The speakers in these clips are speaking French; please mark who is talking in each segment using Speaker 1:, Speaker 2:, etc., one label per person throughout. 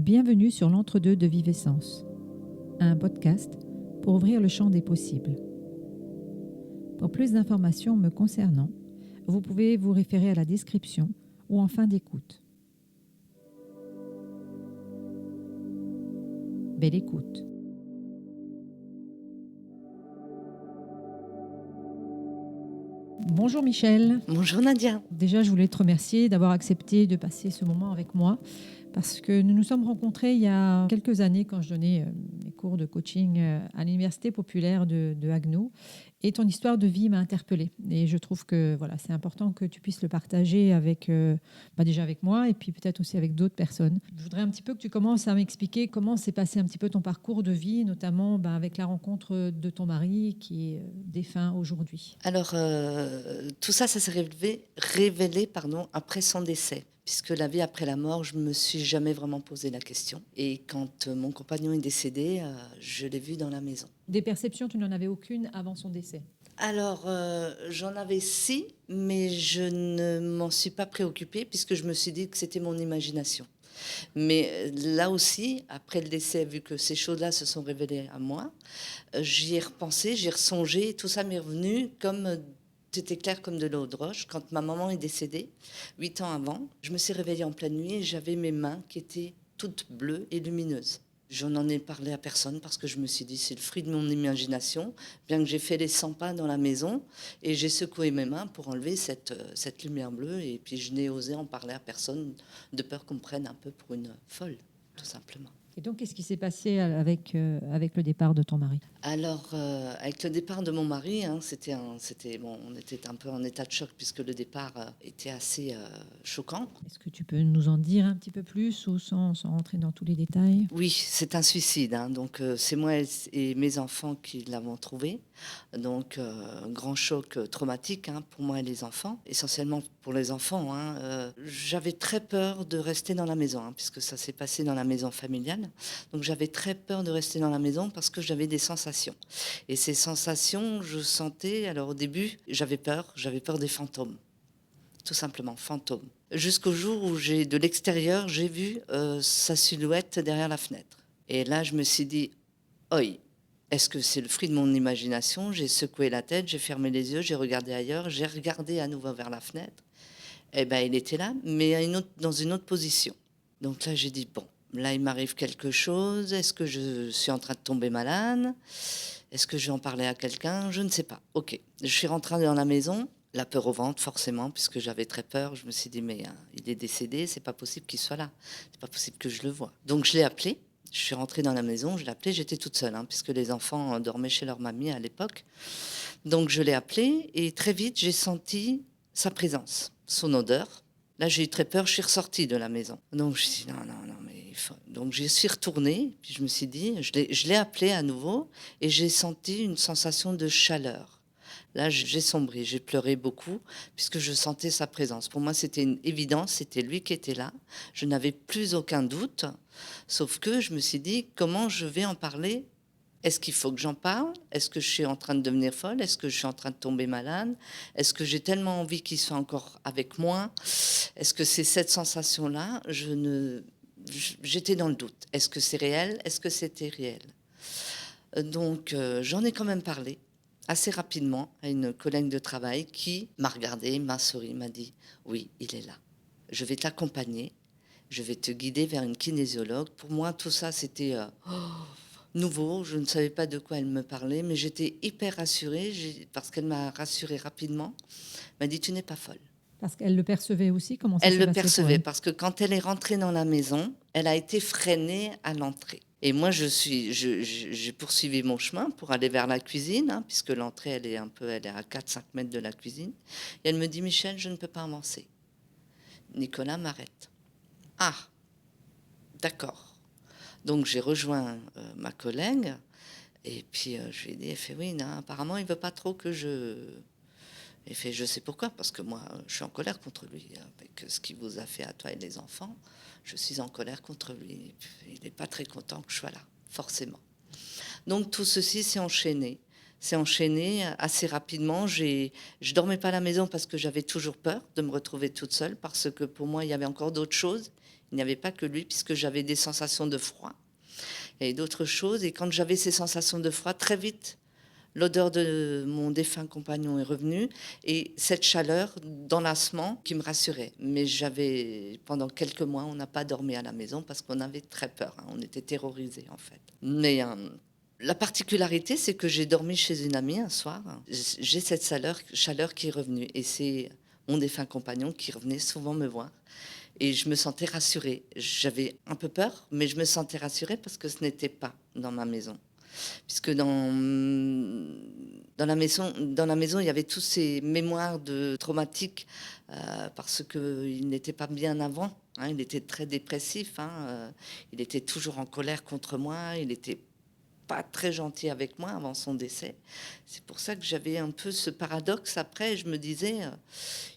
Speaker 1: Bienvenue sur l'Entre-deux de Vivessence, un podcast pour ouvrir le champ des possibles. Pour plus d'informations me concernant, vous pouvez vous référer à la description ou en fin d'écoute. Belle écoute. Bonjour Michel.
Speaker 2: Bonjour Nadia.
Speaker 1: Déjà, je voulais te remercier d'avoir accepté de passer ce moment avec moi parce que nous nous sommes rencontrés il y a quelques années quand je donnais mes cours de coaching à l'Université populaire de Haguenau. Et ton histoire de vie m'a interpellée. Et je trouve que voilà, c'est important que tu puisses le partager avec, déjà avec moi et puis peut-être aussi avec d'autres personnes. Je voudrais un petit peu que tu commences à m'expliquer comment s'est passé un petit peu ton parcours de vie, notamment avec la rencontre de ton mari qui est défunt aujourd'hui.
Speaker 2: Alors, tout ça s'est révélé après son décès. Puisque la vie après la mort, je ne me suis jamais vraiment posé la question. Et quand mon compagnon est décédé, je l'ai vu dans la maison.
Speaker 1: Des perceptions, tu n'en avais aucune avant son décès?
Speaker 2: Alors, j'en avais 6, mais je ne m'en suis pas préoccupée puisque je me suis dit que c'était mon imagination. Mais là aussi, après le décès, vu que ces choses-là se sont révélées à moi, j'y ai repensé, j'y ai ressongé, et tout ça m'est revenu comme c'était clair comme de l'eau de roche. Quand ma maman est décédée, 8 ans avant, je me suis réveillée en pleine nuit et j'avais mes mains qui étaient toutes bleues et lumineuses. Je n'en ai parlé à personne parce que je me suis dit c'est le fruit de mon imagination, bien que j'ai fait les 100 pas dans la maison et j'ai secoué mes mains pour enlever cette lumière bleue, et puis je n'ai osé en parler à personne de peur qu'on me prenne un peu pour une folle, tout simplement.
Speaker 1: Et donc, qu'est-ce qui s'est passé avec le départ de ton mari?
Speaker 2: Alors, avec le départ de mon mari, on était un peu en état de choc puisque le départ était assez choquant.
Speaker 1: Est-ce que tu peux nous en dire un petit peu plus ou sans rentrer dans tous les détails?
Speaker 2: Oui, c'est un suicide, donc c'est moi et mes enfants qui l'avons trouvé. Donc, un grand choc traumatique pour moi et les enfants, essentiellement pour les enfants. J'avais très peur de rester dans la maison, puisque ça s'est passé dans la maison familiale. Donc, j'avais très peur de rester dans la maison parce que j'avais des sensations. Et ces sensations, je sentais, alors au début, j'avais peur des fantômes. Tout simplement, fantômes. Jusqu'au jour où de l'extérieur, j'ai vu sa silhouette derrière la fenêtre. Et là, je me suis dit, oi, est-ce que c'est le fruit de mon imagination? J'ai secoué la tête, j'ai fermé les yeux, j'ai regardé ailleurs, j'ai regardé à nouveau vers la fenêtre. Eh bien, il était là, mais dans une autre position. Donc là, j'ai dit, bon, là, il m'arrive quelque chose. Est-ce que je suis en train de tomber malade? Est-ce que je vais en parler à quelqu'un? Je ne sais pas. Ok, je suis rentrée dans la maison. La peur au ventre, forcément, puisque j'avais très peur. Je me suis dit, mais il est décédé, c'est pas possible qu'il soit là. C'est pas possible que je le voie. Donc, je l'ai appelé. Je suis rentrée dans la maison, je l'ai appelé. J'étais toute seule, puisque les enfants dormaient chez leur mamie à l'époque. Donc, je l'ai appelé et très vite, j'ai senti sa présence, son odeur. Là, j'ai eu très peur, je suis ressortie de la maison. Donc, je me suis dit, non, mais il faut... Donc, j'y suis retournée, puis je me suis dit, je l'ai appelé à nouveau, et j'ai senti une sensation de chaleur. Là, j'ai sombré, j'ai pleuré beaucoup, puisque je sentais sa présence. Pour moi, c'était une évidence, c'était lui qui était là. Je n'avais plus aucun doute, sauf que je me suis dit, comment je vais en parler ? Est-ce qu'il faut que j'en parle? Est-ce que je suis en train de devenir folle? Est-ce que je suis en train de tomber malade? Est-ce que j'ai tellement envie qu'il soit encore avec moi? Est-ce que c'est cette sensation-là? J'étais dans le doute. Est-ce que c'est réel? Est-ce que c'était réel? Donc, j'en ai quand même parlé assez rapidement à une collègue de travail qui m'a regardée, m'a souri, m'a dit « Oui, il est là. Je vais t'accompagner. Je vais te guider vers une kinésiologue. » Pour moi, tout ça, c'était nouveau. Je ne savais pas de quoi elle me parlait, mais j'étais hyper rassurée parce qu'elle m'a rassurée rapidement. Elle m'a dit « Tu n'es pas folle. »
Speaker 1: Parce qu'elle le percevait aussi? Comment ça
Speaker 2: Elle
Speaker 1: s'est
Speaker 2: le
Speaker 1: passé pour
Speaker 2: percevait
Speaker 1: elle?
Speaker 2: parce que quand elle est rentrée dans la maison, elle a été freinée à l'entrée. Et moi, j'ai poursuivi mon chemin pour aller vers la cuisine, puisque l'entrée, elle est à 4-5 mètres de la cuisine. Et elle me dit, Michel, je ne peux pas avancer. Nicolas m'arrête. Ah, d'accord. Donc, j'ai rejoint ma collègue. Et puis, je lui ai dit, elle fait, oui, non, apparemment, il ne veut pas trop que je... Elle fait, je sais pourquoi, parce que moi, je suis en colère contre lui. Avec ce qu'il vous a fait à toi et les enfants, je suis en colère contre lui. Il n'est pas très content que je sois là, forcément. Donc tout ceci s'est enchaîné. C'est enchaîné assez rapidement. Je dormais pas à la maison parce que j'avais toujours peur de me retrouver toute seule, parce que pour moi, il y avait encore d'autres choses Il n'y avait pas que lui, puisque j'avais des sensations de froid et d'autres choses. Et quand j'avais ces sensations de froid, très vite, l'odeur de mon défunt compagnon est revenue et cette chaleur d'enlacement qui me rassurait. Mais pendant quelques mois, on n'a pas dormi à la maison parce qu'on avait très peur. On était terrorisés, en fait. Mais la particularité, c'est que j'ai dormi chez une amie un soir. J'ai cette chaleur qui est revenue. Et c'est mon défunt compagnon qui revenait souvent me voir. Et je me sentais rassurée. J'avais un peu peur, mais je me sentais rassurée parce que ce n'était pas dans ma maison. Puisque dans la maison, il y avait tous ces mémoires de traumatiques parce qu'il n'était pas bien avant. Il était très dépressif. Il était toujours en colère contre moi. Il n'était pas très gentil avec moi avant son décès. C'est pour ça que j'avais un peu ce paradoxe. Après, je me disais,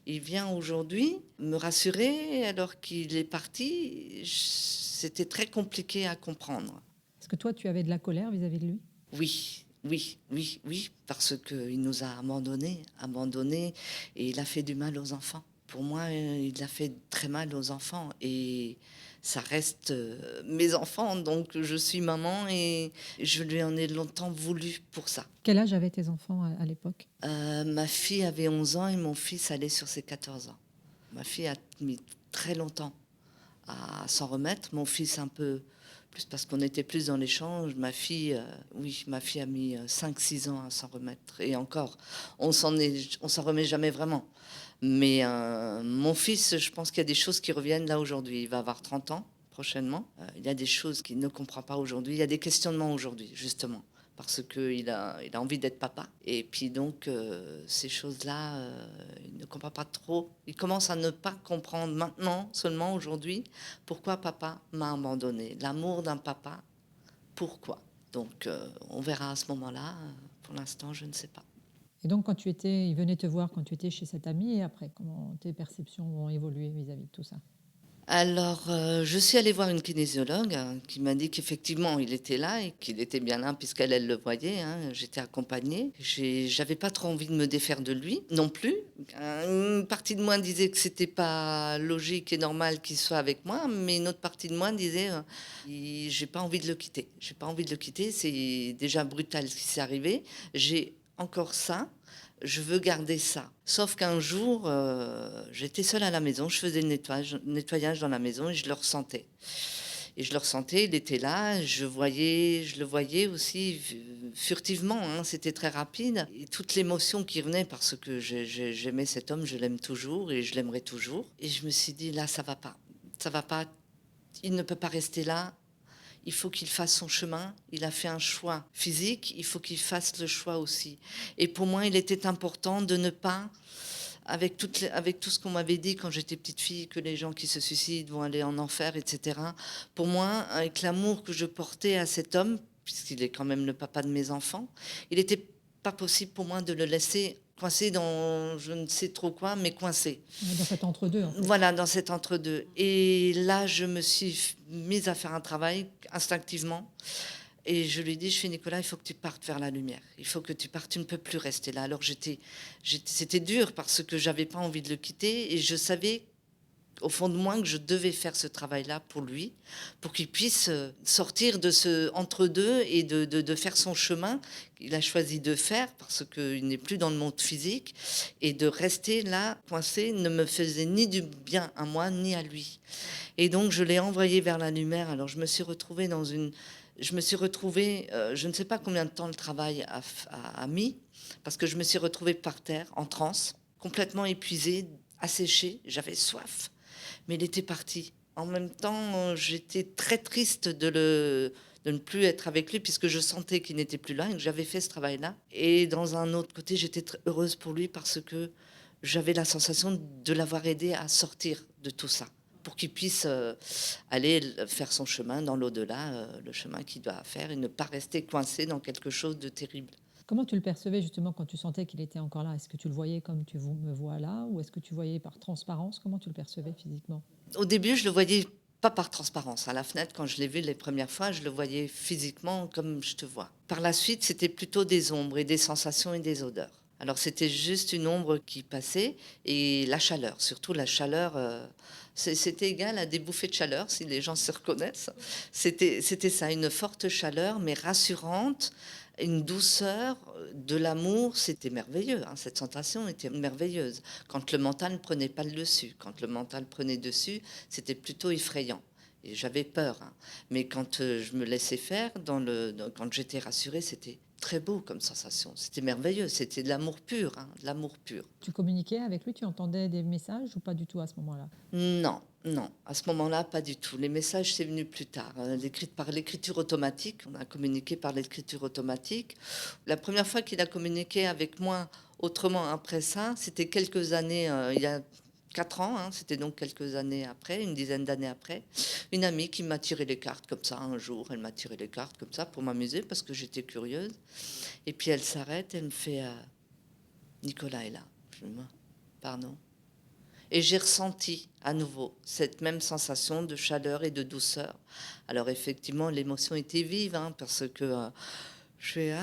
Speaker 2: il vient aujourd'hui me rassurer alors qu'il est parti. C'était très compliqué à comprendre.
Speaker 1: Est-ce que toi, tu avais de la colère vis-à-vis de lui?
Speaker 2: Oui, parce qu'il nous a abandonnés, et il a fait du mal aux enfants. Pour moi, il a fait très mal aux enfants, et ça reste mes enfants, donc je suis maman, et je lui en ai longtemps voulu pour ça.
Speaker 1: Quel âge avaient tes enfants à l'époque?
Speaker 2: Ma fille avait 11 ans et mon fils allait sur ses 14 ans. Ma fille a mis très longtemps à s'en remettre, mon fils un peu plus parce qu'on était plus dans l'échange. Ma fille a mis 5-6 ans à s'en remettre. Et encore, on s'en remet jamais vraiment. Mais mon fils, je pense qu'il y a des choses qui reviennent là aujourd'hui. Il va avoir 30 ans prochainement. Il y a des choses qu'il ne comprend pas aujourd'hui. Il y a des questionnements aujourd'hui, justement, parce qu'il a envie d'être papa. Et puis donc, ces choses-là, il ne comprend pas trop. Il commence à ne pas comprendre maintenant, seulement aujourd'hui, pourquoi papa m'a abandonné. L'amour d'un papa, pourquoi? Donc, on verra à ce moment-là. Pour l'instant, je ne sais pas.
Speaker 1: Et donc, il venait te voir quand tu étais chez cet ami, et après, comment tes perceptions ont évolué vis-à-vis de tout ça?
Speaker 2: Alors, je suis allée voir une kinésiologue qui m'a dit qu'effectivement, il était là et qu'il était bien là puisqu'elle le voyait. J'étais accompagnée. J'avais pas trop envie de me défaire de lui non plus. Une partie de moi disait que c'était pas logique et normal qu'il soit avec moi, mais une autre partie de moi disait j'ai pas envie de le quitter. J'ai pas envie de le quitter. C'est déjà brutal ce qui s'est arrivé. J'ai encore ça. Je veux garder ça. Sauf qu'un jour, j'étais seule à la maison, je faisais le nettoyage dans la maison et je le ressentais. Il était là, je le voyais aussi furtivement, c'était très rapide. Et toute l'émotion qui revenait, parce que j'aimais cet homme, je l'aime toujours et je l'aimerai toujours. Et je me suis dit, là, ça va pas, il ne peut pas rester là. Il faut qu'il fasse son chemin. Il a fait un choix physique, il faut qu'il fasse le choix aussi. Et pour moi, il était important de ne pas, avec tout ce qu'on m'avait dit quand j'étais petite fille, que les gens qui se suicident vont aller en enfer, etc. Pour moi, avec l'amour que je portais à cet homme, puisqu'il est quand même le papa de mes enfants, il n'était pas possible pour moi de le laisser coincé dans je ne sais trop quoi, mais coincé.
Speaker 1: Dans cet entre-deux, en fait.
Speaker 2: Voilà, dans cet entre-deux. Et là, je me suis mise à faire un travail instinctivement. Et je lui ai dit, Nicolas, il faut que tu partes vers la lumière. Il faut que tu partes, tu ne peux plus rester là. Alors c'était dur parce que j'avais pas envie de le quitter et je savais au fond de moi que je devais faire ce travail-là pour lui, pour qu'il puisse sortir de ce entre-deux et de faire son chemin qu'il a choisi de faire parce qu'il n'est plus dans le monde physique, et de rester là, coincé, ne me faisait ni du bien à moi, ni à lui. Et donc, je l'ai envoyé vers la lumière. Alors, je me suis retrouvée je ne sais pas combien de temps le travail a mis, parce que je me suis retrouvée par terre, en transe, complètement épuisée, asséchée, j'avais soif. Mais il était parti. En même temps, j'étais très triste de ne plus être avec lui, puisque je sentais qu'il n'était plus là et que j'avais fait ce travail-là. Et dans un autre côté, j'étais très heureuse pour lui parce que j'avais la sensation de l'avoir aidé à sortir de tout ça, pour qu'il puisse aller faire son chemin dans l'au-delà, le chemin qu'il doit faire, et ne pas rester coincé dans quelque chose de terrible.
Speaker 1: Comment tu le percevais justement quand tu sentais qu'il était encore là? Est-ce que tu le voyais comme tu me vois là, ou est-ce que tu voyais par transparence? Comment tu le percevais physiquement?
Speaker 2: Au début, je le voyais pas par transparence. À la fenêtre, quand je l'ai vu les premières fois, je le voyais physiquement comme je te vois. Par la suite, c'était plutôt des ombres et des sensations et des odeurs. Alors c'était juste une ombre qui passait et la chaleur, surtout la chaleur, c'était égal à des bouffées de chaleur, si les gens se reconnaissent. C'était ça, une forte chaleur, mais rassurante, une douceur, de l'amour, c'était merveilleux, hein, cette sensation était merveilleuse. Quand le mental ne prenait pas le dessus, quand le mental prenait dessus, c'était plutôt effrayant. Et j'avais peur, hein. Mais quand je me laissais faire, quand j'étais rassurée, c'était très beau comme sensation. C'était merveilleux. C'était de l'amour pur, hein, de l'amour pur.
Speaker 1: Tu communiquais avec lui, tu entendais des messages ou pas du tout à ce moment-là?
Speaker 2: Non, non. À ce moment-là, pas du tout. Les messages, c'est venu plus tard. Par l'écriture automatique. On a communiqué par l'écriture automatique. La première fois qu'il a communiqué avec moi autrement après ça, c'était quelques années, il y a 4 ans, hein, c'était donc quelques années après, une dizaine d'années après, une amie qui m'a tiré les cartes comme ça un jour. Elle m'a tiré les cartes comme ça pour m'amuser parce que j'étais curieuse. Et puis elle s'arrête, elle me fait Nicolas est là. Je me dis, pardon. Et j'ai ressenti à nouveau cette même sensation de chaleur et de douceur. Alors effectivement, l'émotion était vive, hein, parce que je fais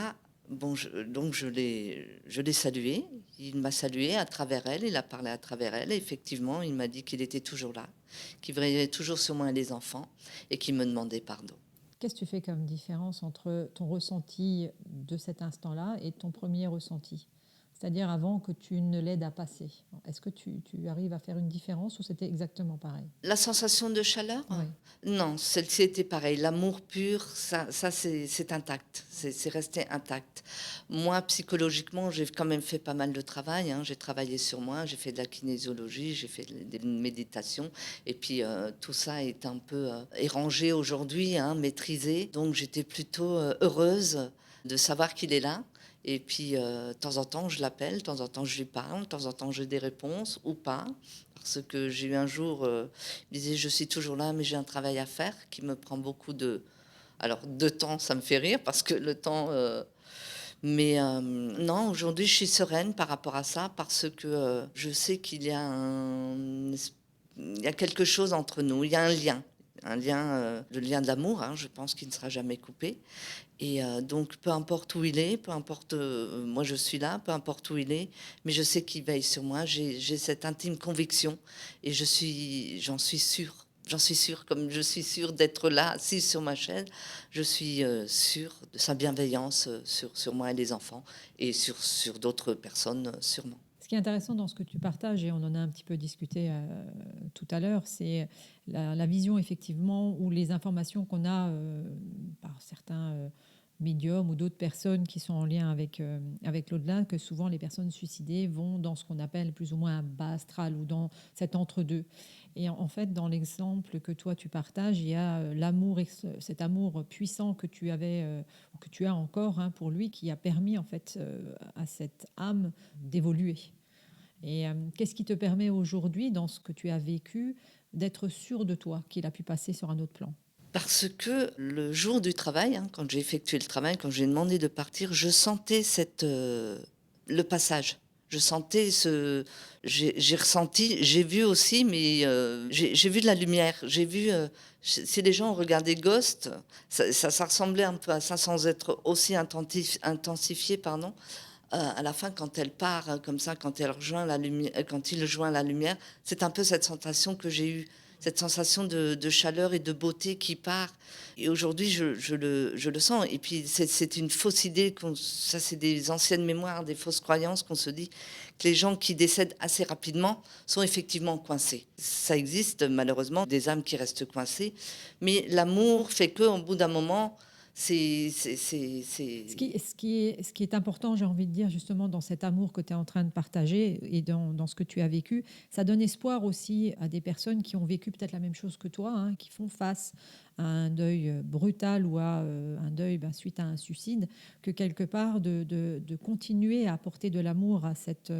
Speaker 2: bon, donc je l'ai salué. Il m'a salué à travers elle, il a parlé à travers elle. Et effectivement, il m'a dit qu'il était toujours là, qu'il veillait toujours sur moi et les enfants, et qu'il me demandait pardon.
Speaker 1: Qu'est-ce que tu fais comme différence entre ton ressenti de cet instant-là et ton premier ressenti? C'est-à-dire avant que tu ne l'aides à passer. Est-ce que tu arrives à faire une différence ou c'était exactement pareil?
Speaker 2: La sensation de chaleur?
Speaker 1: Oui.
Speaker 2: Non, celle-ci était pareille. L'amour pur, ça c'est intact. C'est resté intact. Moi, psychologiquement, j'ai quand même fait pas mal de travail, hein. J'ai travaillé sur moi, j'ai fait de la kinésiologie, j'ai fait des méditations. Et puis, tout ça est un peu érangé aujourd'hui, hein, maîtrisé. Donc, j'étais plutôt heureuse de savoir qu'il est là. Et puis, de temps en temps, je l'appelle, de temps en temps, je lui parle, de temps en temps, j'ai des réponses ou pas. Parce que j'ai eu un jour, il me disait, je suis toujours là, mais j'ai un travail à faire qui me prend beaucoup de... Alors, de temps, ça me fait rire parce que le temps... mais non, aujourd'hui, je suis sereine par rapport à ça parce que je sais qu'il y a il y a quelque chose entre nous, il y a un lien, le lien de l'amour, hein, je pense qu'il ne sera jamais coupé. Et donc, peu importe où il est, peu importe, moi je suis là, peu importe où il est, mais je sais qu'il veille sur moi. J'ai cette intime conviction et j'en suis sûre. J'en suis sûre, comme je suis sûre d'être là, assise sur ma chaise, je suis sûre de sa bienveillance sur moi et les enfants et sur d'autres personnes, sûrement.
Speaker 1: Ce qui est intéressant dans ce que tu partages, et on en a un petit peu discuté tout à l'heure, c'est la vision effectivement ou les informations qu'on a par certains médiums ou d'autres personnes qui sont en lien avec l'au-delà, que souvent les personnes suicidées vont dans ce qu'on appelle plus ou moins un bas astral ou dans cet entre-deux. Et en fait, dans l'exemple que toi tu partages, il y a l'amour, cet amour puissant que tu avais, que tu as encore hein, pour lui, qui a permis en fait à cette âme d'évoluer. Et qu'est-ce qui te permet aujourd'hui, dans ce que tu as vécu, d'être sûr de toi, qu'il a pu passer sur un autre plan?
Speaker 2: Parce que le jour du travail, hein, quand j'ai effectué le travail, quand j'ai demandé de partir, je sentais le passage. Je sentais j'ai ressenti, j'ai vu aussi, mais j'ai vu de la lumière. J'ai vu, si les gens ont regardé Ghost, ça ressemblait un peu à ça, sans être aussi intensifié, pardon. À la fin, quand elle part comme ça, quand elle rejoint la lumière, quand il rejoint la lumière, c'est un peu cette sensation que j'ai eue, cette sensation de chaleur et de beauté qui part. Et aujourd'hui, je le sens. Et puis, c'est une fausse idée, ça c'est des anciennes mémoires, des fausses croyances qu'on se dit que les gens qui décèdent assez rapidement sont effectivement coincés. Ça existe malheureusement, des âmes qui restent coincées, mais l'amour fait qu'au bout d'un moment, c'est...
Speaker 1: Ce qui est important, j'ai envie de dire, justement, dans cet amour que tu es en train de partager et dans ce que tu as vécu, ça donne espoir aussi à des personnes qui ont vécu peut-être la même chose que toi, hein, qui font face à un deuil brutal ou à un deuil suite à un suicide, que quelque part de continuer à apporter de l'amour à cette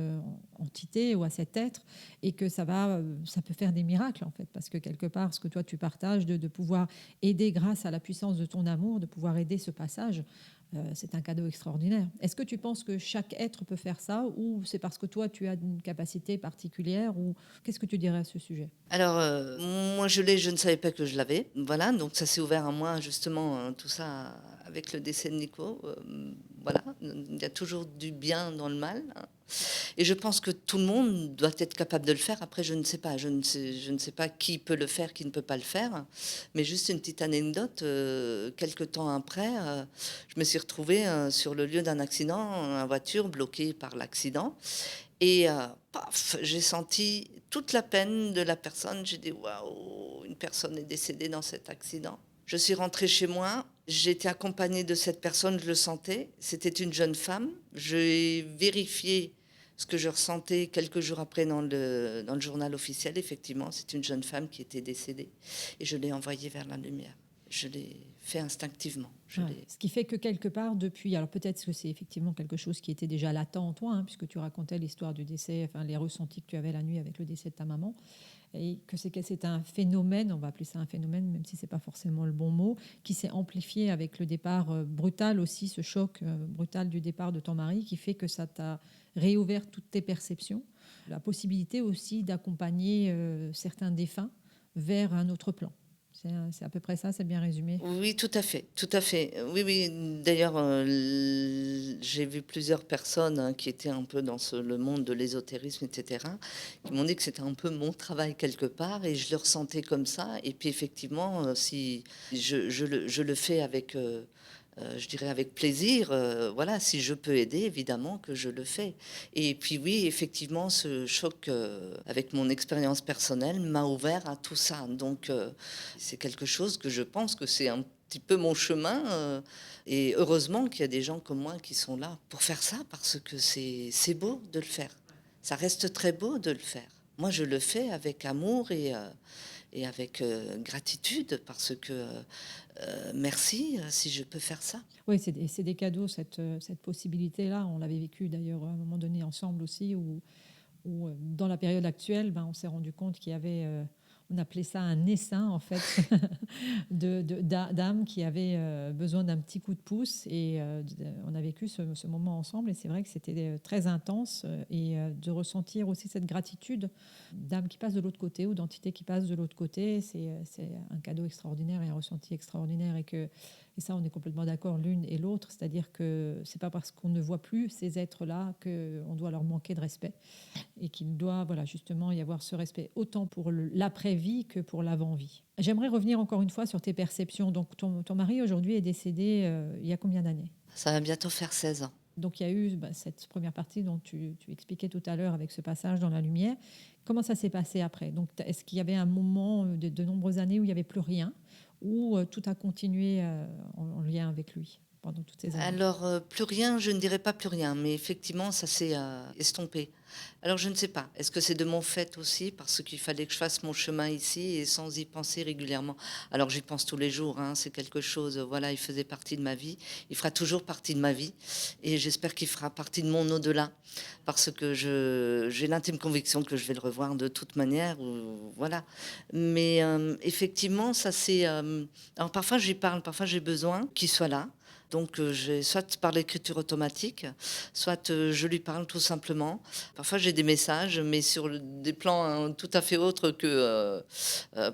Speaker 1: entité ou à cet être et que ça peut faire des miracles en fait, parce que quelque part, ce que toi tu partages, de pouvoir aider grâce à la puissance de ton amour, de pouvoir aider ce passage, c'est un cadeau extraordinaire. Est-ce que tu penses que chaque être peut faire ça ou c'est parce que toi, tu as une capacité particulière ou qu'est-ce que tu dirais à ce sujet?
Speaker 2: Alors, moi, je ne savais pas que je l'avais. Voilà, donc ça s'est ouvert à moi, justement, tout ça, avec le décès de Nico. Voilà, il y a toujours du bien dans le mal, hein. Et je pense que tout le monde doit être capable de le faire. Après, je ne sais pas. Je ne sais pas qui peut le faire, qui ne peut pas le faire. Mais juste une petite anecdote. Quelque temps après, je me suis retrouvée sur le lieu d'un accident, en voiture bloquée par l'accident. Et paf, j'ai senti toute la peine de la personne. J'ai dit, waouh, une personne est décédée dans cet accident. Je suis rentrée chez moi. J'ai été accompagnée de cette personne, je le sentais. C'était une jeune femme. J'ai vérifié ce que je ressentais quelques jours après dans le journal officiel. Effectivement, c'est une jeune femme qui était décédée. Et je l'ai envoyée vers la lumière. Je l'ai fait instinctivement.
Speaker 1: Ce qui fait que quelque part, depuis, alors peut-être que c'est effectivement quelque chose qui était déjà latent en toi, hein, puisque tu racontais l'histoire du décès, enfin les ressentis que tu avais la nuit avec le décès de ta maman, et que c'est un phénomène, on va appeler ça un phénomène, même si c'est pas forcément le bon mot, qui s'est amplifié avec le départ brutal aussi, ce choc brutal du départ de ton mari, qui fait que ça t'a réouvert toutes tes perceptions, la possibilité aussi d'accompagner certains défunts vers un autre plan. C'est à peu près ça, c'est bien résumé.
Speaker 2: Oui, tout à fait, tout à fait. Oui, oui. D'ailleurs, j'ai vu plusieurs personnes qui étaient un peu dans le monde de l'ésotérisme, etc., qui m'ont dit que c'était un peu mon travail quelque part, et je le ressentais comme ça. Et puis effectivement, si je le fais avec, je dirais avec plaisir, voilà, si je peux aider, évidemment que je le fais. Et puis oui, effectivement, ce choc avec mon expérience personnelle m'a ouvert à tout ça. Donc c'est quelque chose que je pense que c'est un petit peu mon chemin. Et heureusement qu'il y a des gens comme moi qui sont là pour faire ça, parce que c'est beau de le faire. Ça reste très beau de le faire. Moi, je le fais avec amour et avec gratitude, parce que merci si je peux faire ça.
Speaker 1: Oui, c'est des cadeaux, cette possibilité-là. On l'avait vécu d'ailleurs à un moment donné ensemble aussi, où dans la période actuelle, ben, on s'est rendu compte qu'il y avait, on appelait ça un essaim en fait, d'âmes qui avaient besoin d'un petit coup de pouce. Et on a vécu ce moment ensemble, et c'est vrai que c'était très intense, et de ressentir aussi cette gratitude d'âmes qui passent de l'autre côté, ou d'entités qui passent de l'autre côté, c'est un cadeau extraordinaire et un ressenti extraordinaire. Et ça, on est complètement d'accord l'une et l'autre, c'est-à-dire que c'est pas parce qu'on ne voit plus ces êtres-là qu'on doit leur manquer de respect, et qu'il doit, voilà, justement y avoir ce respect autant pour l'après-vie que pour l'avant-vie. J'aimerais revenir encore une fois sur tes perceptions. Donc ton mari aujourd'hui est décédé il y a combien d'années?
Speaker 2: Ça va bientôt faire 16 ans.
Speaker 1: Donc il y a eu cette première partie dont tu expliquais tout à l'heure avec ce passage dans la lumière. Comment ça s'est passé après? Donc est-ce qu'il y avait un moment de nombreuses années où il n'y avait plus rien, ou tout a continué en lien avec lui pendant toutes ces années?
Speaker 2: Alors, plus rien, je ne dirais pas plus rien, mais effectivement, ça s'est estompé. Alors, je ne sais pas. Est-ce que c'est de mon fait aussi, parce qu'il fallait que je fasse mon chemin ici et sans y penser régulièrement? Alors, j'y pense tous les jours, hein, c'est quelque chose, voilà, il faisait partie de ma vie. Il fera toujours partie de ma vie. Et j'espère qu'il fera partie de mon au-delà, parce que j'ai l'intime conviction que je vais le revoir de toute manière. Voilà. Mais effectivement, ça c'est. Alors, parfois, j'y parle, parfois, j'ai besoin qu'il soit là. Donc, soit par l'écriture automatique, soit je lui parle tout simplement. Parfois, j'ai des messages, mais sur des plans tout à fait autres que...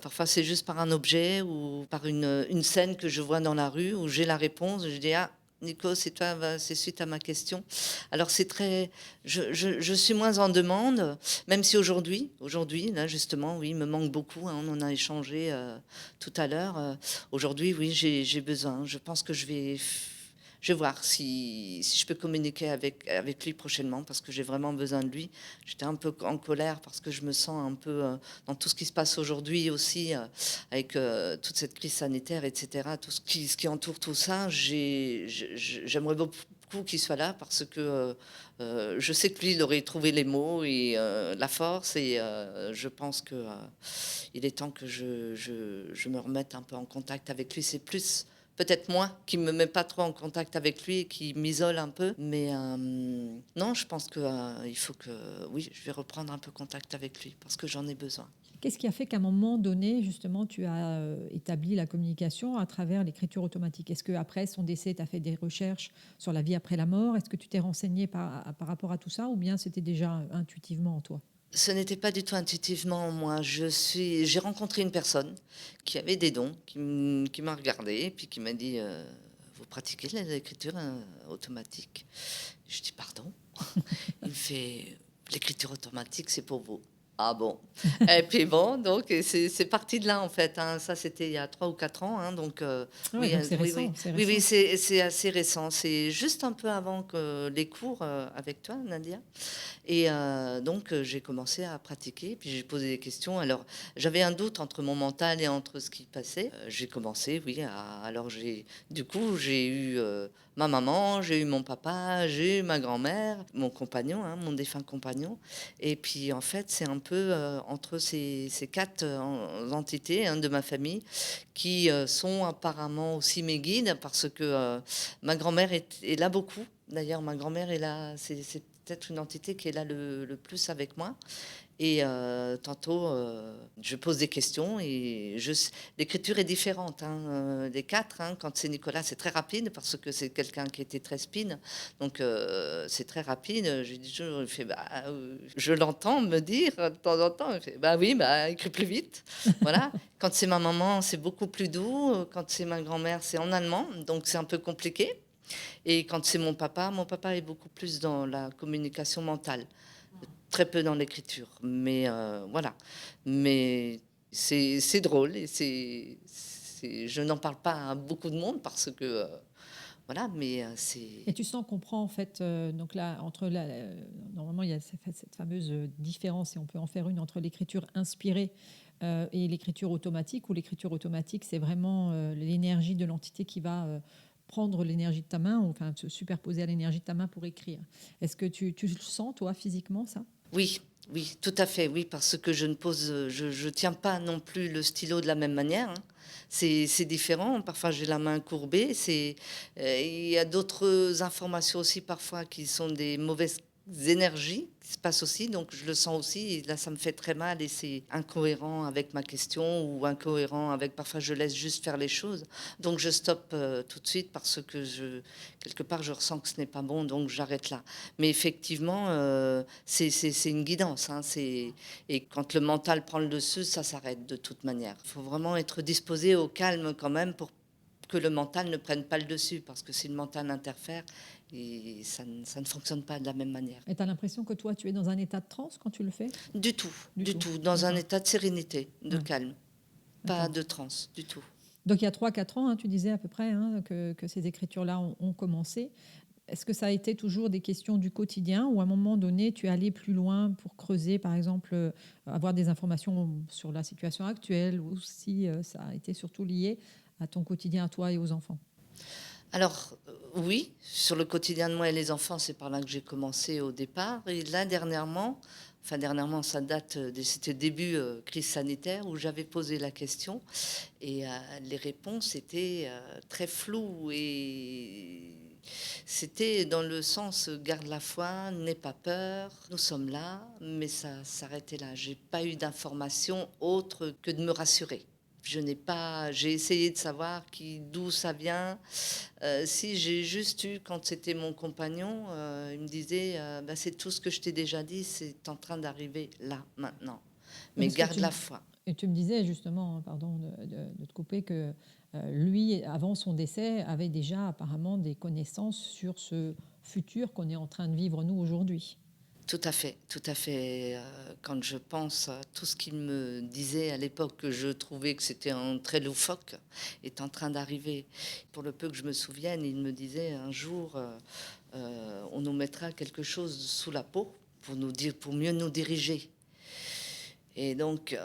Speaker 2: parfois, c'est juste par un objet ou par une scène que je vois dans la rue où j'ai la réponse. Je dis, ah, Nico, c'est toi, c'est suite à ma question. Alors, c'est très... Je suis moins en demande, même si aujourd'hui, là, justement, oui, il me manque beaucoup, hein, on en a échangé tout à l'heure. Aujourd'hui, oui, j'ai besoin. Je pense que je vais voir si je peux communiquer avec lui prochainement, parce que j'ai vraiment besoin de lui. J'étais un peu en colère parce que je me sens un peu dans tout ce qui se passe aujourd'hui aussi, avec toute cette crise sanitaire, etc., tout ce qui entoure tout ça. J'aimerais beaucoup qu'il soit là, parce que je sais que lui, il aurait trouvé les mots et la force, et je pense que il est temps que je me remette un peu en contact avec lui. C'est plus peut-être moi qui me mets pas trop en contact avec lui et qui m'isole un peu. Mais non, je pense que il faut que, oui, je vais reprendre un peu contact avec lui, parce que j'en ai besoin.
Speaker 1: Qu'est-ce qui a fait qu'à un moment donné, justement, tu as établi la communication à travers l'écriture automatique? Est-ce qu'après son décès, tu as fait des recherches sur la vie après la mort? Est-ce que tu t'es renseigné par rapport à tout ça, ou bien c'était déjà intuitivement en toi?
Speaker 2: Ce n'était pas du tout intuitivement, moi. J'ai rencontré une personne qui avait des dons, qui m'a regardé et puis qui m'a dit, vous pratiquer l'écriture automatique. Je dis pardon. Il me fait l'écriture automatique, c'est pour vous. Ah bon. Et puis bon, donc c'est parti de là en fait. Hein. Ça, c'était il y a 3 ou 4 ans. Hein. Donc
Speaker 1: Ouais,
Speaker 2: oui,
Speaker 1: donc c'est
Speaker 2: oui, oui,
Speaker 1: récent, c'est
Speaker 2: oui, oui,
Speaker 1: récent.
Speaker 2: c'est assez récent. C'est juste un peu avant que les cours avec toi, Nadia. Et donc, j'ai commencé à pratiquer, puis j'ai posé des questions. Alors, j'avais un doute entre mon mental et entre ce qui passait. J'ai commencé, oui, alors du coup, j'ai eu ma maman, j'ai eu mon papa, j'ai eu ma grand-mère, mon compagnon, hein, mon défunt compagnon. Et puis, en fait, c'est un peu entre ces 4 entités hein, de ma famille qui sont apparemment aussi mes guides, parce que ma grand-mère est là beaucoup. D'ailleurs, ma grand-mère est là, c'est peut-être une entité qui est là le plus avec moi. Et tantôt, je pose des questions et l'écriture est différente hein, des 4. Hein. Quand c'est Nicolas, c'est très rapide parce que c'est quelqu'un qui était très spin. Donc, c'est très rapide. Je lui dis toujours, il fait, je l'entends me dire de temps en temps, il fait, bah oui, écris plus vite. Voilà. Quand c'est ma maman, c'est beaucoup plus doux. Quand c'est ma grand-mère, c'est en allemand. Donc, c'est un peu compliqué. Et quand c'est mon papa est beaucoup plus dans la communication mentale, très peu dans l'écriture. Mais voilà. Mais c'est drôle et je n'en parle pas à beaucoup de monde parce que voilà, mais c'est.
Speaker 1: Et tu sens qu'on prend en fait, donc là, normalement il y a cette fameuse différence, et on peut en faire une entre l'écriture inspirée et l'écriture automatique, où l'écriture automatique, c'est vraiment l'énergie de l'entité qui va prendre l'énergie de ta main, ou enfin se superposer à l'énergie de ta main pour écrire. Est-ce que tu le sens, toi, physiquement, ça?
Speaker 2: Oui, oui, tout à fait, oui, parce que je tiens pas non plus le stylo de la même manière. Hein. C'est différent. Parfois, j'ai la main courbée. Il y a d'autres informations aussi parfois qui sont des mauvaises énergies qui se passent aussi. Donc, je le sens aussi. Et là, ça me fait très mal et c'est incohérent avec ma question ou incohérent avec. Parfois, je laisse juste faire les choses. Donc, je stoppe tout de suite parce que quelque part, je ressens que ce n'est pas bon. Donc, j'arrête là. Mais effectivement, c'est une guidance. Hein, et quand le mental prend le dessus, ça s'arrête de toute manière. Il faut vraiment être disposé au calme quand même pour que le mental ne prenne pas le dessus. Parce que si le mental interfère, et ça ne fonctionne pas de la même manière.
Speaker 1: Et tu as l'impression que toi, tu es dans un état de transe quand tu le fais?
Speaker 2: Du tout,
Speaker 1: Du
Speaker 2: du
Speaker 1: tout.
Speaker 2: tout. Dans un
Speaker 1: D'accord.
Speaker 2: état de sérénité, de
Speaker 1: Ouais,
Speaker 2: calme. Pas
Speaker 1: d'accord.
Speaker 2: de transe, du tout.
Speaker 1: Donc il y a 3-4 ans, hein, tu disais à peu près hein, que ces écritures-là ont commencé. Est-ce que ça a été toujours des questions du quotidien, ou à un moment donné, tu es allé plus loin pour creuser, par exemple, avoir des informations sur la situation actuelle, ou si ça a été surtout lié à ton quotidien, à toi et aux enfants?
Speaker 2: Alors, oui, sur le quotidien de moi et les enfants, c'est par là que j'ai commencé au départ. Et là, dernièrement, ça date, c'était début crise sanitaire, où j'avais posé la question. Et les réponses étaient très floues. Et c'était dans le sens garde la foi, n'aie pas peur, nous sommes là, mais ça s'arrêtait là. J'ai pas eu d'informations autres que de me rassurer. J'ai essayé de savoir d'où ça vient. Si j'ai juste eu, quand c'était mon compagnon, il me disait, c'est tout ce que je t'ai déjà dit, c'est en train d'arriver là, maintenant.
Speaker 1: Oui,
Speaker 2: Mais
Speaker 1: parce que
Speaker 2: garde la foi.
Speaker 1: et tu me disais justement, hein, pardon de te couper, que lui, avant son décès, avait déjà apparemment des connaissances sur ce futur qu'on est en train de vivre nous aujourd'hui.
Speaker 2: Tout à fait, tout à fait. Quand je pense à tout ce qu'il me disait à l'époque, que je trouvais que c'était un très loufoque, est en train d'arriver. Pour le peu que je me souvienne, il me disait un jour, on nous mettra quelque chose sous la peau pour nous dire, pour mieux nous diriger. Et donc,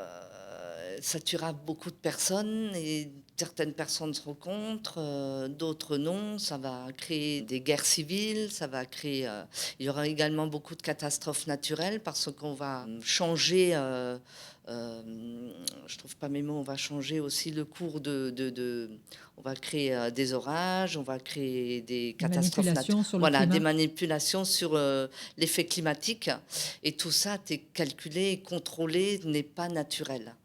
Speaker 2: ça tuera beaucoup de personnes et certaines personnes seront contre, d'autres non. Ça va créer des guerres civiles, ça va créer. Il y aura également beaucoup de catastrophes naturelles parce qu'on va changer. Je trouve pas mes mots. On va changer aussi le cours on va créer des orages, on va créer des
Speaker 1: Des
Speaker 2: catastrophes naturelles.
Speaker 1: manipulations sur le
Speaker 2: Voilà, des
Speaker 1: climat.
Speaker 2: manipulations sur l'effet climatique. Et tout ça, est calculé, contrôlé, n'est pas naturel.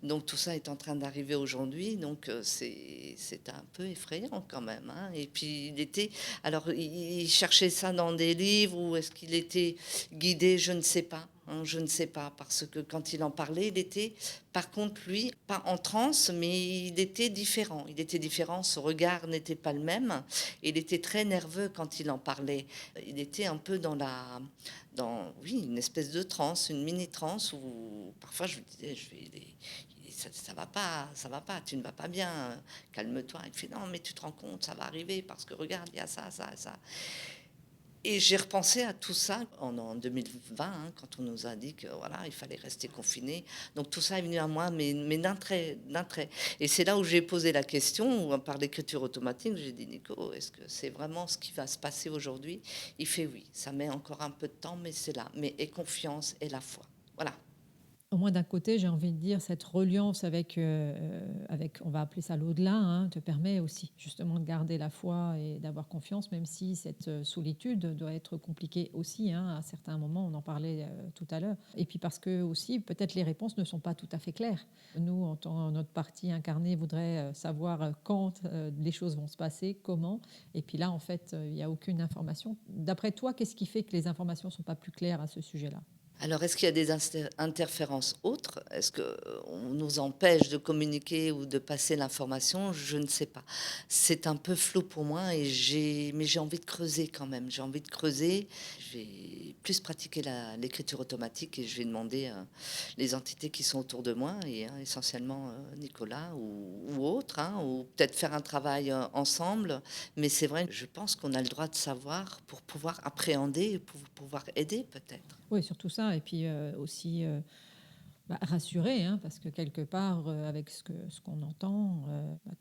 Speaker 2: Donc tout ça est en train d'arriver aujourd'hui. Donc c'est un peu effrayant quand même. Hein. Et puis il cherchait ça dans des livres, ou est-ce qu'il était guidé, je ne sais pas. hein, je ne sais pas, parce que quand il en parlait, il était, par contre, lui, pas en transe, mais il était différent. Il était différent, son regard n'était pas le même. Il était très nerveux quand il en parlait. Il était un peu oui, une espèce de transe, une mini-transe, où parfois je me disais, ça va pas, tu ne vas pas bien, calme-toi. Il fait, non, mais tu te rends compte, ça va arriver, parce que regarde, il y a ça, ça, ça. Et j'ai repensé à tout ça en 2020, hein, quand on nous a dit que voilà, il fallait rester confiné. Donc tout ça est venu à moi, mais d'un trait, d'un trait. Et c'est là où j'ai posé la question, où par l'écriture automatique, j'ai dit, Nico, est-ce que c'est vraiment ce qui va se passer aujourd'hui? Il fait oui, ça met encore un peu de temps, mais c'est là. Mais aie confiance et la foi. Voilà.
Speaker 1: Au moins d'un côté, j'ai envie de dire, cette reliance avec on va appeler ça l'au-delà, hein, te permet aussi justement de garder la foi et d'avoir confiance, même si cette solitude doit être compliquée aussi, hein, à certains moments, on en parlait tout à l'heure. Et puis parce que aussi, peut-être les réponses ne sont pas tout à fait claires. Nous, en tant notre partie incarnée, voudrait savoir quand les choses vont se passer, comment. Et puis là, en fait, il n'y a aucune information. D'après toi, qu'est-ce qui fait que les informations ne sont pas plus claires à ce sujet-là?
Speaker 2: Alors, est-ce qu'il y a des interférences autres? Est-ce qu'on nous empêche de communiquer ou de passer l'information? Je ne sais pas. C'est un peu flou pour moi, mais j'ai envie de creuser quand même. J'ai envie de creuser. Je vais plus pratiquer l'écriture automatique et je vais demander les entités qui sont autour de moi, et essentiellement Nicolas ou autres, hein, ou peut-être faire un travail ensemble. Mais c'est vrai, je pense qu'on a le droit de savoir pour pouvoir appréhender et pour pouvoir aider peut-être.
Speaker 1: Oui, surtout ça. Et puis aussi rassurer, hein, parce que quelque part, avec ce qu'on entend,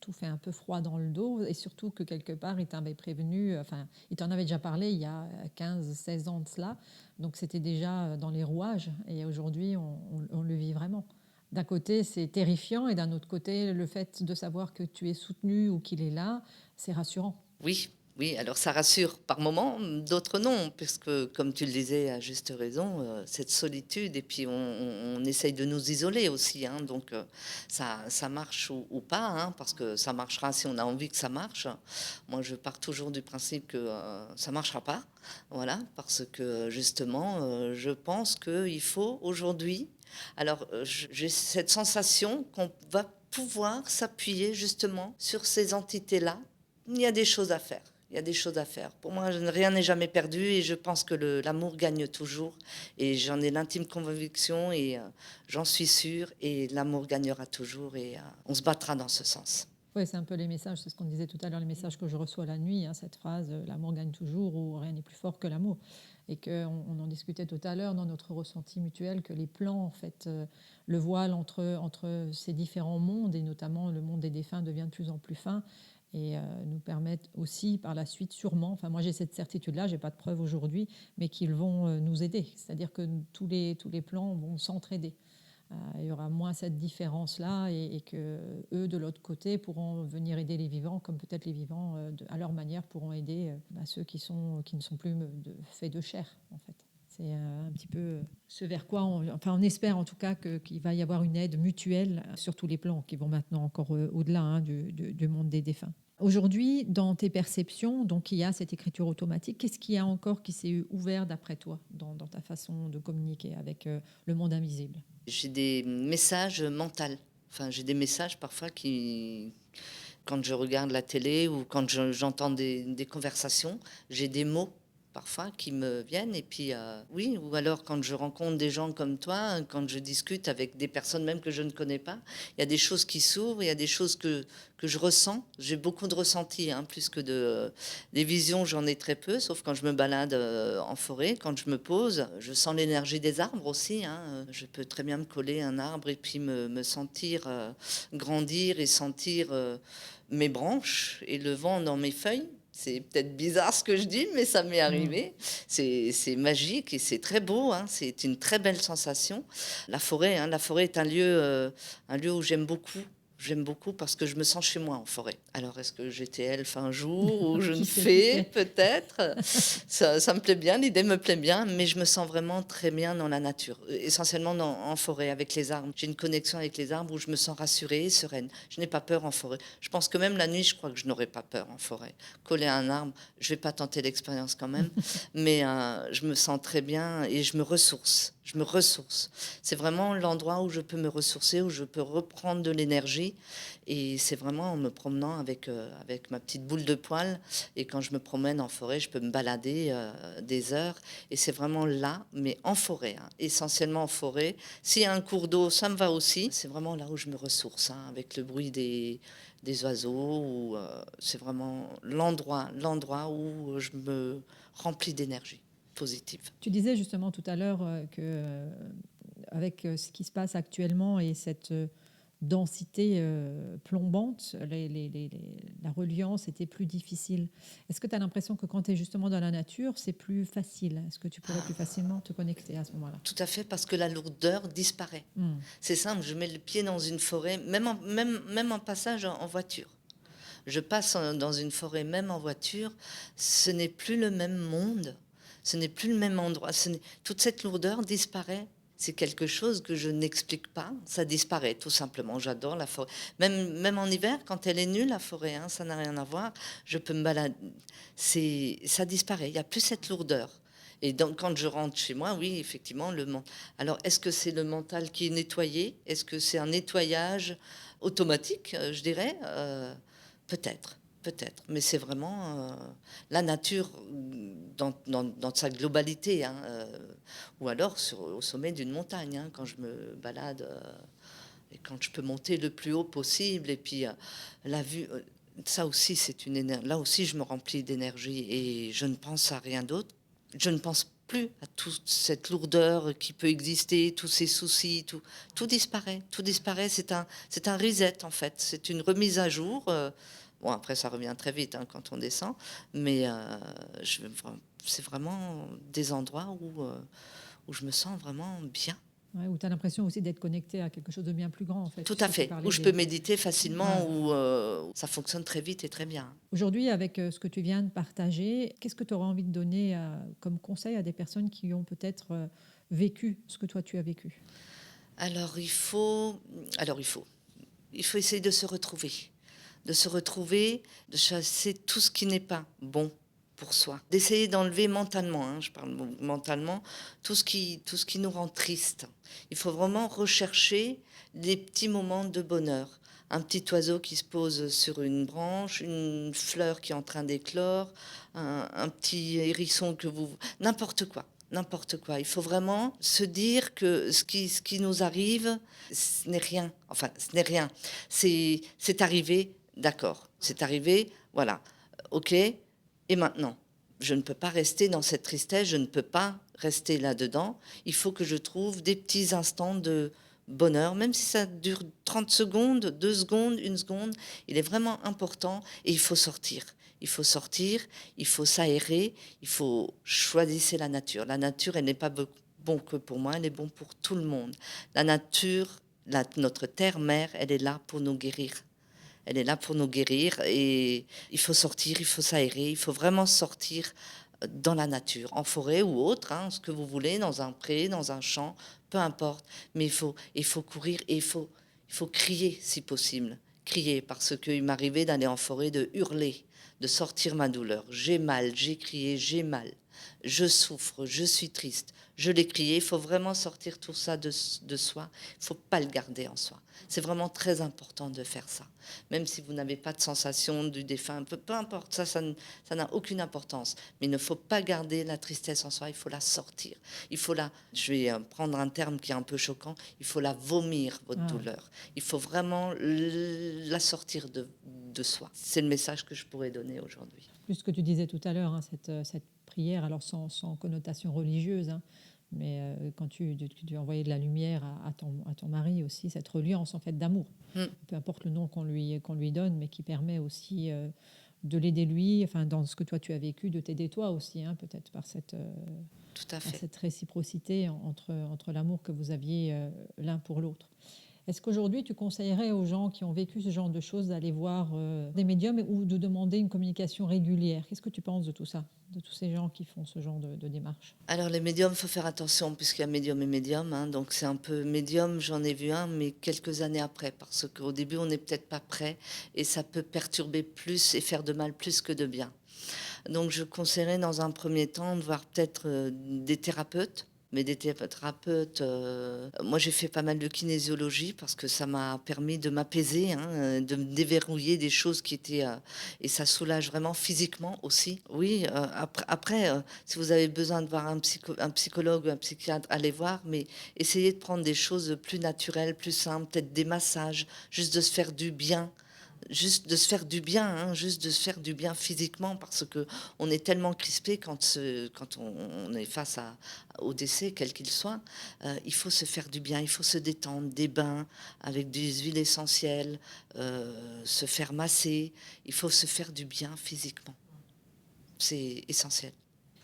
Speaker 1: tout fait un peu froid dans le dos. Et surtout que quelque part, il t'avait prévenu, enfin, il t'en avait déjà parlé il y a 15, 16 ans de cela. Donc c'était déjà dans les rouages. Et aujourd'hui, on le vit vraiment. D'un côté, c'est terrifiant. Et d'un autre côté, le fait de savoir que tu es soutenu ou qu'il est là, c'est rassurant.
Speaker 2: Oui, oui, alors ça rassure par moments, d'autres non, puisque comme tu le disais à juste raison, cette solitude, et puis on essaye de nous isoler aussi, hein, donc ça marche ou pas, hein, parce que ça marchera si on a envie que ça marche. Moi, je pars toujours du principe que ça marchera pas, voilà, parce que justement, je pense qu'il faut aujourd'hui, alors j'ai cette sensation qu'on va pouvoir s'appuyer justement sur ces entités-là. Il y a des choses à faire. Il y a des choses à faire. Pour moi, rien n'est jamais perdu et je pense que l'amour gagne toujours. Et j'en ai l'intime conviction et j'en suis sûre. Et l'amour gagnera toujours et on se battra dans ce sens.
Speaker 1: Oui, c'est un peu les messages, c'est ce qu'on disait tout à l'heure, les messages que je reçois la nuit, hein, cette phrase l'amour gagne toujours ou rien n'est plus fort que l'amour. Et qu'on en discutait tout à l'heure dans notre ressenti mutuel, que les plans, en fait, le voile entre ces différents mondes, et notamment le monde des défunts, devient de plus en plus fin et nous permettent aussi par la suite, sûrement, enfin moi j'ai cette certitude-là, j'ai pas de preuve aujourd'hui, mais qu'ils vont nous aider. C'est-à-dire que tous les plans vont s'entraider. Il y aura moins cette différence-là et que eux, de l'autre côté, pourront venir aider les vivants, comme peut-être les vivants, à leur manière, pourront aider ceux qui ne sont plus faits de chair, en fait. C'est un petit peu ce vers quoi on espère en tout cas qu'il va y avoir une aide mutuelle sur tous les plans qui vont maintenant encore au-delà, hein, du monde des défunts. Aujourd'hui, dans tes perceptions, donc il y a cette écriture automatique. Qu'est-ce qu'il y a encore qui s'est ouvert d'après toi dans ta façon de communiquer avec le monde invisible?
Speaker 2: J'ai des messages mentaux. Enfin, j'ai des messages parfois quand je regarde la télé ou quand j'entends des conversations, j'ai des mots parfois qui me viennent. Et puis, oui, ou alors quand je rencontre des gens comme toi, quand je discute avec des personnes même que je ne connais pas, il y a des choses qui s'ouvrent, il y a des choses que je ressens. J'ai beaucoup de ressentis, hein, plus que des visions, j'en ai très peu, sauf quand je me balade en forêt, quand je me pose. Je sens l'énergie des arbres aussi, hein. Je peux très bien me coller à un arbre et puis me sentir grandir et sentir mes branches et le vent dans mes feuilles. C'est peut-être bizarre ce que je dis, mais ça m'est arrivé. C'est magique et c'est très beau, hein. C'est une très belle sensation. La forêt, hein, la forêt est un lieu où j'aime beaucoup. J'aime beaucoup parce que je me sens chez moi en forêt. Alors, est-ce que j'étais elfe un jour ou je ne
Speaker 1: Qui sait, qui
Speaker 2: fais
Speaker 1: sait.
Speaker 2: peut-être? Ça me plaît bien, l'idée me plaît bien, mais je me sens vraiment très bien dans la nature, essentiellement en forêt avec les arbres. J'ai une connexion avec les arbres où je me sens rassurée et sereine. Je n'ai pas peur en forêt. Je pense que même la nuit, je crois que je n'aurais pas peur en forêt. Coller à un arbre, je vais pas tenter l'expérience quand même, mais je me sens très bien et je me ressource. Je me ressource. C'est vraiment l'endroit où je peux me ressourcer, où je peux reprendre de l'énergie. Et c'est vraiment en me promenant avec ma petite boule de poil. Et quand je me promène en forêt, je peux me balader des heures. Et c'est vraiment là, mais en forêt, hein, essentiellement en forêt. S'il y a un cours d'eau, ça me va aussi. C'est vraiment là où je me ressource, hein, avec le bruit des oiseaux. C'est vraiment l'endroit où je me remplis d'énergie positive.
Speaker 1: Tu disais justement tout à l'heure que avec ce qui se passe actuellement et cette densité plombante, la reliance était plus difficile. Est-ce que tu as l'impression que quand tu es justement dans la nature, c'est plus facile? Est-ce que tu pourrais plus facilement te connecter à ce moment-là?
Speaker 2: Tout à fait, parce que la lourdeur disparaît.
Speaker 1: Hmm.
Speaker 2: C'est simple, je mets le pied dans une forêt, même en passage en voiture. Je passe dans une forêt, même en voiture, ce n'est plus le même monde, ce n'est plus le même endroit. Toute cette lourdeur disparaît. C'est quelque chose que je n'explique pas, ça disparaît tout simplement. J'adore la forêt. Même en hiver, quand elle est nue, la forêt, hein, ça n'a rien à voir. Je peux me balader. Ça disparaît, il n'y a plus cette lourdeur. Et donc, quand je rentre chez moi, oui, effectivement, Alors, est-ce que c'est le mental qui est nettoyé? Est-ce que c'est un nettoyage automatique, je dirais? Peut-être, peut-être. Mais c'est vraiment la nature dans sa globalité, hein, ou alors au sommet d'une montagne, hein, quand je me balade et quand je peux monter le plus haut possible. Et puis, la vue. Ça aussi, c'est une énergie. Là aussi, je me remplis d'énergie et je ne pense à rien d'autre. Je ne pense plus à toute cette lourdeur qui peut exister, tous ces soucis, tout disparaît. Tout disparaît. C'est un reset, en fait. C'est une remise à jour. Bon, après, ça revient très vite, hein, quand on descend. Mais c'est vraiment des endroits où je me sens vraiment bien.
Speaker 1: Ouais, où tu as l'impression aussi d'être connecté à quelque chose de bien plus grand, en fait,
Speaker 2: Tout à
Speaker 1: puisque tu
Speaker 2: fait.
Speaker 1: parlais
Speaker 2: Où je peux
Speaker 1: des...
Speaker 2: méditer
Speaker 1: Ouais.
Speaker 2: facilement, où ça fonctionne très vite et très bien.
Speaker 1: Aujourd'hui, avec ce que tu viens de partager, qu'est-ce que tu aurais envie de donner comme conseil à des personnes qui ont peut-être vécu ce que toi tu as vécu?
Speaker 2: Alors il faut, il faut essayer de se retrouver, de chasser tout ce qui n'est pas bon pour soi, d'essayer d'enlever mentalement, hein, je parle mentalement, tout ce qui nous rend triste. Il faut vraiment rechercher les petits moments de bonheur. Un petit oiseau qui se pose sur une branche, une fleur qui est en train d'éclore, un petit hérisson que vous... N'importe quoi. N'importe quoi. Il faut vraiment se dire que ce qui nous arrive, ce n'est rien. Enfin, ce n'est rien. C'est arrivé, d'accord. C'est arrivé, voilà. OK. Et maintenant, je ne peux pas rester dans cette tristesse, je ne peux pas rester là-dedans. Il faut que je trouve des petits instants de bonheur, même si ça dure 30 secondes, 2 secondes, 1 seconde. Il est vraiment important et il faut sortir. Il faut sortir, il faut s'aérer, il faut choisir la nature. La nature, elle n'est pas bon que pour moi, elle est bon pour tout le monde. La nature, notre terre-mère, elle est là pour nous guérir. Elle est là pour nous guérir et il faut sortir, il faut s'aérer, il faut vraiment sortir dans la nature, en forêt ou autre, hein, ce que vous voulez, dans un pré, dans un champ, peu importe. Mais il faut courir et il faut crier si possible. Crier, parce qu'il m'arrivait d'aller en forêt, de hurler, de sortir ma douleur. J'ai mal, j'ai crié, j'ai mal. Je souffre, je suis triste. Je l'ai crié. Il faut vraiment sortir tout ça de soi. Il ne faut pas le garder en soi. C'est vraiment très important de faire ça. Même si vous n'avez pas de sensation du défunt, peu importe, ça n'a aucune importance. Mais il ne faut pas garder la tristesse en soi, il faut la sortir. Je vais prendre un terme qui est un peu choquant, il faut la vomir, votre douleur. Il faut vraiment la sortir de soi. C'est le message que je pourrais donner aujourd'hui.
Speaker 1: Plus ce que tu disais tout à l'heure, hein, cette prière, alors sans connotation religieuse, hein, mais quand tu envoyais de la lumière à ton mari aussi, cette reliance en fait d'amour, peu importe le nom qu'on lui donne, mais qui permet aussi de l'aider lui, enfin dans ce que toi tu as vécu, de t'aider toi aussi, hein, peut-être par
Speaker 2: Tout à fait.
Speaker 1: cette réciprocité entre l'amour que vous aviez l'un pour l'autre. Est-ce qu'aujourd'hui, tu conseillerais aux gens qui ont vécu ce genre de choses d'aller voir des médiums ou de demander une communication régulière? Qu'est-ce que tu penses de tout ça, de tous ces gens qui font ce genre de démarche?
Speaker 2: Alors les médiums, faut faire attention puisqu'il y a médium et médium, hein, donc c'est un peu médium, j'en ai vu un, mais quelques années après, parce qu'au début, on n'est peut-être pas prêt et ça peut perturber plus et faire de mal plus que de bien. Donc je conseillerais dans un premier temps de voir peut-être des thérapeutes. Mais des thérapeutes, moi j'ai fait pas mal de kinésiologie parce que ça m'a permis de m'apaiser, hein, de me déverrouiller des choses qui étaient... et ça soulage vraiment physiquement aussi. Oui, si vous avez besoin de voir un psychologue ou un psychiatre, allez voir, mais essayez de prendre des choses plus naturelles, plus simples, peut-être des massages, juste de se faire du bien. Juste de se faire du bien, hein, juste de se faire du bien physiquement, parce que on est tellement crispé quand on est face au décès, quel qu'il soit. Il faut se faire du bien, il faut se détendre, des bains avec des huiles essentielles, se faire masser. Il faut se faire du bien physiquement. C'est essentiel.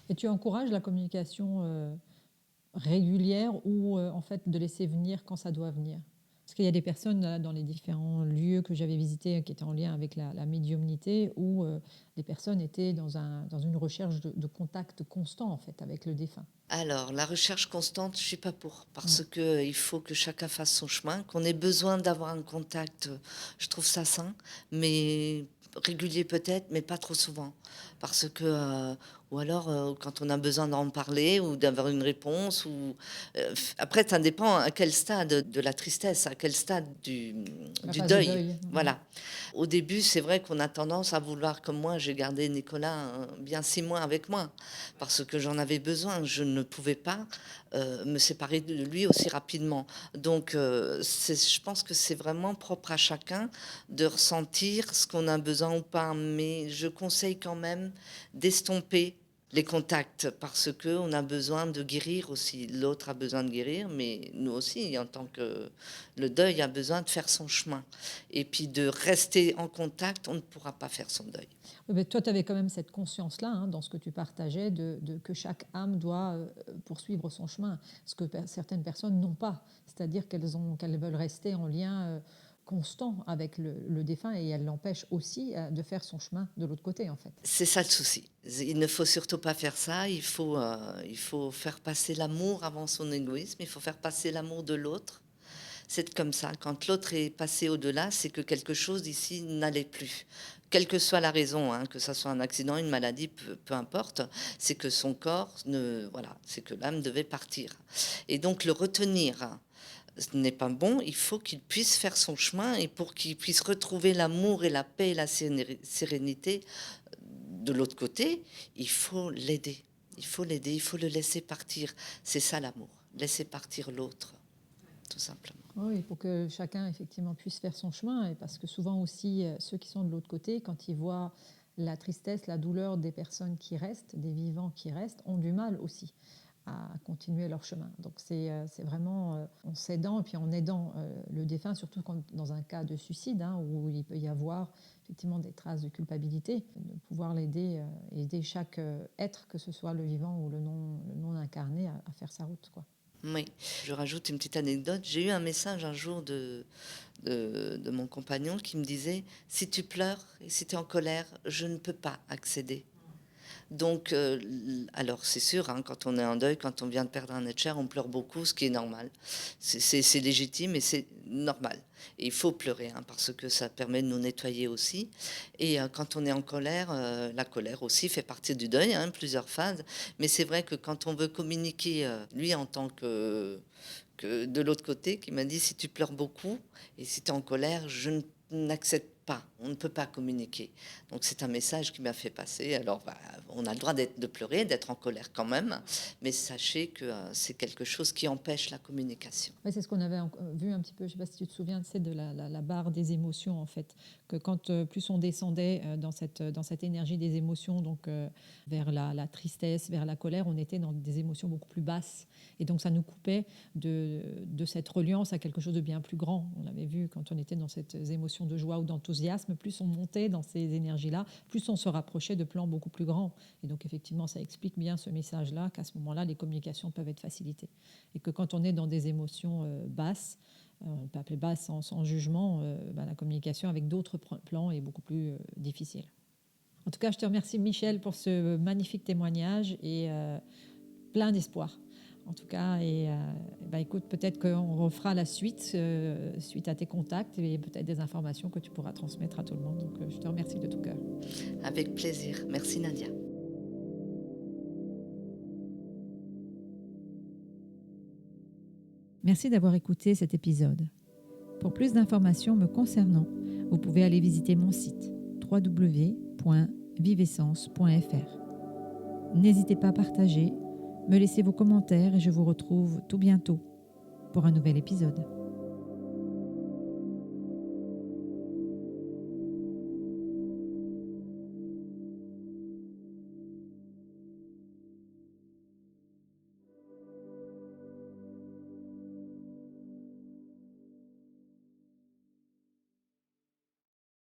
Speaker 1: Et tu encourages la communication régulière ou en fait de laisser venir quand ça doit venir? Parce qu'il y a des personnes dans les différents lieux que j'avais visités qui étaient en lien avec la médiumnité où les personnes étaient dans une recherche de contact constant en fait avec le défunt.
Speaker 2: Alors, la recherche constante, je suis pas pour,
Speaker 1: Mm.
Speaker 2: parce que il faut que chacun fasse son chemin, qu'on ait besoin d'avoir un contact, je trouve ça sain, mais régulier peut-être, mais pas trop souvent, parce que ou alors quand on a besoin d'en parler ou d'avoir une réponse après ça dépend à quel stade de la tristesse, à quel stade
Speaker 1: La
Speaker 2: du
Speaker 1: phase de
Speaker 2: deuil.
Speaker 1: deuil. Mm.
Speaker 2: Voilà. Au début, c'est vrai qu'on a tendance à vouloir, comme moi, j'ai gardé Nicolas bien 6 mois avec moi parce que j'en avais besoin. Je ne pouvais pas me séparer de lui aussi rapidement. Donc, je pense que c'est vraiment propre à chacun de ressentir ce qu'on a besoin ou pas. Mais je conseille quand même d'estomper les contacts parce que on a besoin de guérir aussi. L'autre a besoin de guérir, mais nous aussi, en tant que le deuil a besoin de faire son chemin. Et puis de rester en contact, on ne pourra pas faire son deuil.
Speaker 1: Oui, mais toi, tu avais quand même cette conscience-là, hein, dans ce que tu partageais, que chaque âme doit poursuivre son chemin, ce que certaines personnes n'ont pas. C'est-à-dire qu'elles veulent rester en lien constant avec le défunt et elles l'empêchent aussi de faire son chemin de l'autre côté, en fait.
Speaker 2: C'est ça le souci. Il ne faut surtout pas faire ça. Il faut faire passer l'amour avant son égoïsme. Il faut faire passer l'amour de l'autre. C'est comme ça. Quand l'autre est passé au-delà, c'est que quelque chose ici n'allait plus. Quelle que soit la raison, hein, que ce soit un accident, une maladie, peu importe, c'est que son corps, voilà, c'est que l'âme devait partir. Et donc le retenir, ce n'est pas bon. Il faut qu'il puisse faire son chemin et pour qu'il puisse retrouver l'amour et la paix et la sérénité de l'autre côté, il faut l'aider. Il faut l'aider, il faut le laisser partir. C'est ça l'amour, laisser partir l'autre, tout simplement.
Speaker 1: Oui, pour que chacun effectivement puisse faire son chemin, et parce que souvent aussi ceux qui sont de l'autre côté, quand ils voient la tristesse, la douleur des personnes qui restent, des vivants qui restent, ont du mal aussi à continuer leur chemin. Donc c'est vraiment en s'aidant et puis en aidant le défunt, surtout dans un cas de suicide, hein, où il peut y avoir effectivement des traces de culpabilité, de pouvoir l'aider, aider chaque être, que ce soit le vivant ou le non incarné, à faire sa route, quoi.
Speaker 2: Oui, je rajoute une petite anecdote. J'ai eu un message un jour de mon compagnon qui me disait, si tu pleures et si tu es en colère, je ne peux pas accéder. Donc, alors c'est sûr, hein, quand on est en deuil, quand on vient de perdre un être cher, on pleure beaucoup, ce qui est normal. C'est légitime et c'est normal. Et il faut pleurer, hein, parce que ça permet de nous nettoyer aussi. Et quand on est en colère, la colère aussi fait partie du deuil, hein, plusieurs phases. Mais c'est vrai que quand on veut communiquer, lui en tant que de l'autre côté, qui m'a dit, si tu pleures beaucoup et si tu es en colère, je n'accepte pas, on ne peut pas communiquer. Donc c'est un message qui m'a fait passer. Alors on a le droit de pleurer, d'être en colère quand même, mais sachez que c'est quelque chose qui empêche la communication.
Speaker 1: Ouais, c'est ce qu'on avait vu un petit peu, je ne sais pas si tu te souviens, c'est de la barre des émotions en fait, que quand plus on descendait dans cette énergie des émotions, donc vers la tristesse, vers la colère, on était dans des émotions beaucoup plus basses. Et donc ça nous coupait de cette reliance à quelque chose de bien plus grand. On avait vu quand on était dans ces émotions de joie ou d'enthousiasme, plus on montait dans ces énergies-là, plus on se rapprochait de plans beaucoup plus grands. Et donc effectivement, ça explique bien ce message-là, qu'à ce moment-là, les communications peuvent être facilitées. Et que quand on est dans des émotions basses, on peut appeler basse sans jugement, la communication avec d'autres plans est beaucoup plus difficile. En tout cas, je te remercie Michel pour ce magnifique témoignage et plein d'espoir. En tout cas, écoute, peut-être qu'on refera la suite, suite à tes contacts et peut-être des informations que tu pourras transmettre à tout le monde. Donc, je te remercie de tout cœur.
Speaker 2: Avec plaisir. Merci Nadia.
Speaker 1: Merci d'avoir écouté cet épisode. Pour plus d'informations me concernant, vous pouvez aller visiter mon site www.vivessence.fr. N'hésitez pas à partager, me laisser vos commentaires et je vous retrouve tout bientôt pour un nouvel épisode.